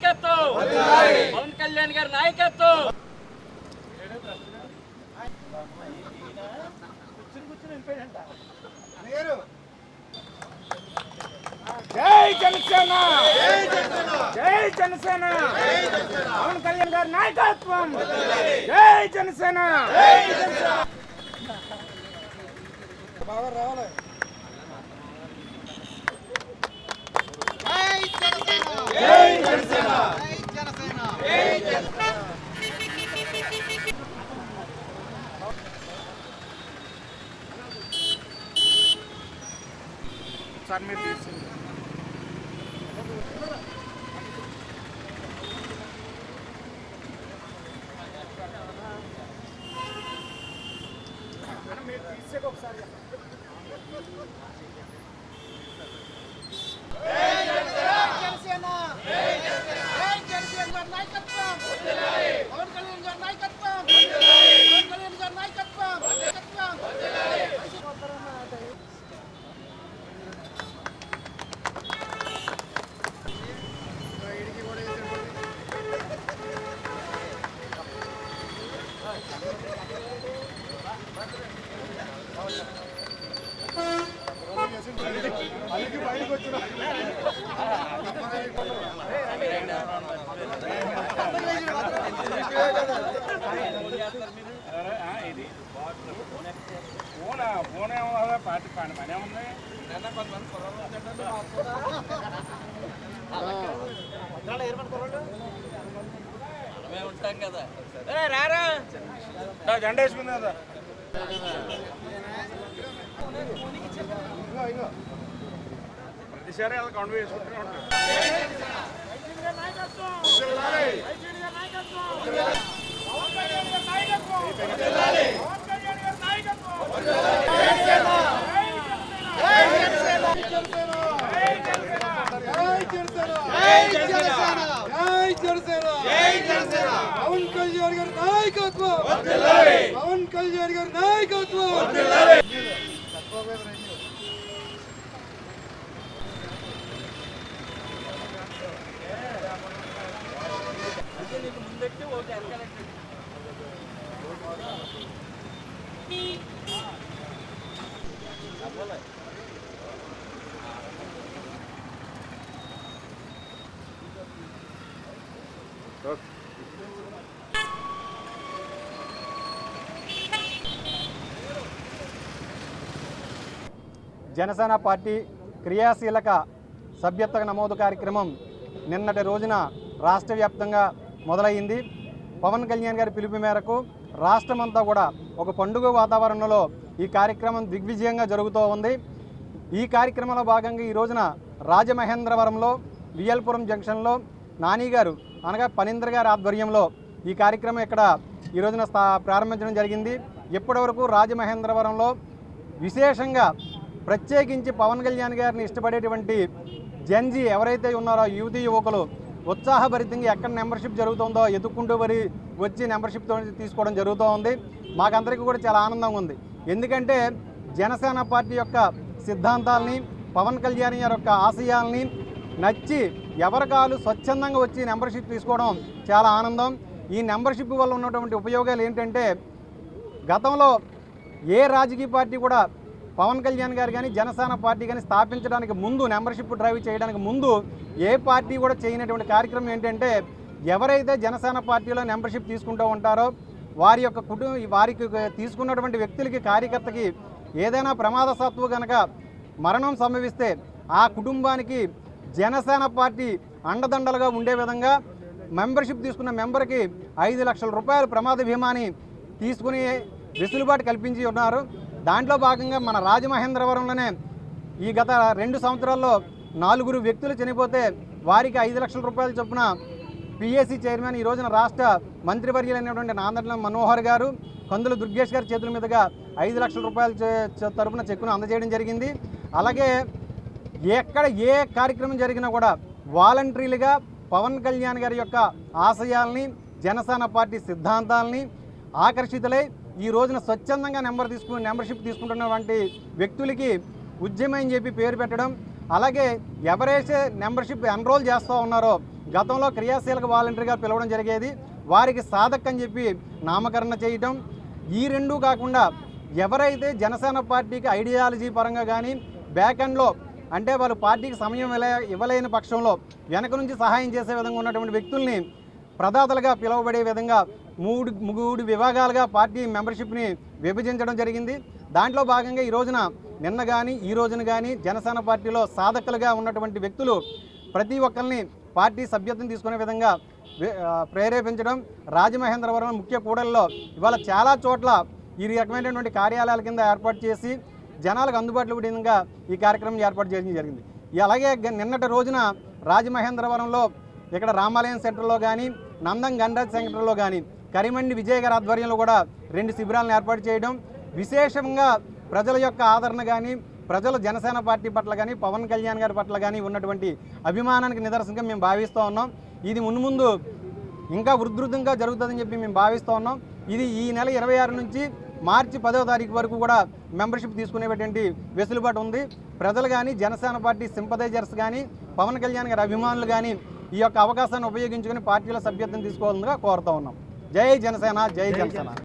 పవన్ కళ్యాణ్ గారి నాయకత్వం. జై జనసేన, జై జనసేన, పవన్ కళ్యాణ్ గారి నాయకత్వం. జై జనసేన. బాగా రావాలి. జై జనసేన, జై జనసేన, జై జనసేన. సార్ మీరు తీసుకుంటారు. మీరు తీసేది ఒకసారి. పార్టీ పనే ఉంది. ఉంటాం కదా, జెండా వేసుకుంది కదా. ప్రతిసారి అలా కౌంట్ వేసుకుంటూనే ఉంటారు. పవన్ కళ్యాణ్ గారి నాయకత్వం, పవన్ కళ్యాణ్ గారి నాయకత్వం. ముందెట్టి ఓకే వెనకాలంటే జనసేన పార్టీ క్రియాశీలక సభ్యత్వ నమోదు కార్యక్రమం నిన్నటి రోజున రాష్ట్ర వ్యాప్తంగా మొదలైంది. పవన్ కళ్యాణ్ గారి పిలుపు మేరకు రాష్ట్రమంతా కూడా ఒక పండుగ వాతావరణంలో ఈ కార్యక్రమం దిగ్విజయంగా జరుగుతూ ఉంది. ఈ కార్యక్రమంలో భాగంగా ఈ రోజున రాజమహేంద్రవరంలో వియల్పురం జంక్షన్లో నాని గారు అనగా పనీంద్ర గారి ఆధ్వర్యంలో ఈ కార్యక్రమం ఇక్కడ ఈ రోజున ప్రారంభించడం జరిగింది. ఇప్పటివరకు రాజమహేంద్రవరంలో విశేషంగా ప్రత్యేకించి పవన్ కళ్యాణ్ గారిని ఇష్టపడేటువంటి జన్జీ ఎవరైతే ఉన్నారో యువతీ యువకులు ఉత్సాహభరితంగా ఎక్కడ మెంబర్షిప్ జరుగుతుందో ఎదుక్కుంటూ వచ్చి మెంబర్షిప్ తీసుకోవడం జరుగుతూ ఉంది. మాకందరికీ కూడా చాలా ఆనందంగా ఉంది. ఎందుకంటే జనసేన పార్టీ యొక్క సిద్ధాంతాలని, పవన్ కళ్యాణ్ గారి యొక్క ఆశయాల్ని నచ్చి ఎవరికాలు స్వచ్ఛందంగా వచ్చి మెంబర్షిప్ తీసుకోవడం చాలా ఆనందం. ఈ మెంబర్షిప్ వల్ల ఉన్నటువంటి ఉపయోగాలు ఏంటంటే, గతంలో ఏ రాజకీయ పార్టీ కూడా పవన్ కళ్యాణ్ గారు కానీ జనసేన పార్టీ కానీ స్థాపించడానికి ముందు, మెంబర్షిప్ డ్రైవ్ చేయడానికి ముందు ఏ పార్టీ కూడా చేయనటువంటి కార్యక్రమం ఏంటంటే, ఎవరైతే జనసేన పార్టీలో మెంబర్షిప్ తీసుకుంటూ ఉంటారో వారి యొక్క వారికి తీసుకున్నటువంటి వ్యక్తులకి, కార్యకర్తకి ఏదైనా ప్రమాదవశాత్తు కనుక మరణం సంభవిస్తే ఆ కుటుంబానికి జనసేన పార్టీ అండదండలుగా ఉండే విధంగా మెంబర్షిప్ తీసుకున్న మెంబర్కి 5 లక్షల రూపాయల ప్రమాద బీమాని తీసుకుని వెసులుబాటు కల్పించి ఉన్నారు. దాంట్లో భాగంగా మన రాజమహేంద్రవరంలోనే ఈ గత 2 సంవత్సరాల్లో 4 వ్యక్తులు చనిపోతే వారికి 5 లక్షల రూపాయల చొప్పున పిఎస్సి చైర్మన్ ఈ రోజున రాష్ట్ర మంత్రివర్యులైనటువంటి నాందట్ల మనోహర్ గారు, కందుల దుర్గేష్ గారి చేతుల మీదుగా 5 లక్షల రూపాయల తరపున చెక్కును అందజేయడం జరిగింది. అలాగే ఎక్కడ ఏ కార్యక్రమం జరిగినా కూడా వాలంటరీలుగా పవన్ కళ్యాణ్ గారి యొక్క ఆశయాల్ని, జనసేన పార్టీ సిద్ధాంతాలని ఆకర్షితులై ఈ రోజున స్వచ్ఛందంగా మెంబర్షిప్ తీసుకుంటున్నటువంటి వ్యక్తులకి ఉద్యమం అని చెప్పి పేరు పెట్టడం, అలాగే ఎవరైతే మెంబర్షిప్ ఎన్రోల్ చేస్తూ ఉన్నారో గతంలో క్రియాశీలక వాలంటీర్గా పిలవడం జరిగేది. వారికి సాధక్ అని చెప్పి నామకరణ చేయటం. ఈ రెండూ కాకుండా ఎవరైతే జనసేన పార్టీకి ఐడియాలజీ పరంగా కానీ బ్యాక్ ఎండ్లో అంటే వాళ్ళు పార్టీకి సమయం ఇవ్వలేని పక్షంలో వెనక నుంచి సహాయం చేసే విధంగా ఉన్నటువంటి వ్యక్తుల్ని ప్రదాతలుగా పిలువబడే విధంగా మూడు విభాగాలుగా పార్టీ మెంబర్షిప్ని విభజించడం జరిగింది. దాంట్లో భాగంగా ఈ రోజున నిన్న కానీ ఈ రోజున కానీ జనసేన పార్టీలో సాధకులుగా ఉన్నటువంటి వ్యక్తులు ప్రతి ఒక్కరిని పార్టీ సభ్యత్వం తీసుకునే విధంగా ప్రేరేపించడం, రాజమహేంద్రవరం ముఖ్య కూడలిలో ఇవాళ చాలా చోట్ల ఈ రకమైనటువంటి కార్యాలయాల కింద ఏర్పాటు చేసి జనాలకు అందుబాటులో ఉండే విధంగా ఈ కార్యక్రమం ఏర్పాటు చేయడం జరిగింది. అలాగే నిన్నటి రోజున రాజమహేంద్రవరంలో ఇక్కడ రామాలయం సెంటర్లో కానీ నందం గణరాజ్ సెంటర్లో కానీ కరిమండి విజయ్ గారి ఆధ్వర్యంలో కూడా 2 శిబిరాలను ఏర్పాటు చేయడం, విశేషంగా ప్రజల యొక్క ఆదరణ కానీ ప్రజలు జనసేన పార్టీ పట్ల కానీ పవన్ కళ్యాణ్ గారి పట్ల కానీ ఉన్నటువంటి అభిమానానికి నిదర్శనంగా మేము భావిస్తూ ఉన్నాం. ఇది మున్ముందు ఇంకా ఉధృతంగా జరుగుతుందని చెప్పి మేము భావిస్తూ ఉన్నాం. ఇది ఈ నెల 26 నుంచి మార్చి 10వ తారీఖు వరకు కూడా మెంబర్షిప్ తీసుకునేటువంటి వెసులుబాటు ఉంది. ప్రజలు కానీ జనసేన పార్టీ సింపథైజర్స్ కానీ పవన్ కళ్యాణ్ గారి అభిమానులు కానీ ఈ యొక్క అవకాశాన్ని ఉపయోగించుకొని పార్టీలో సభ్యత్వం తీసుకోవాలని కోరుతూ ఉన్నాం. జై జనసేన, జై జనసేన.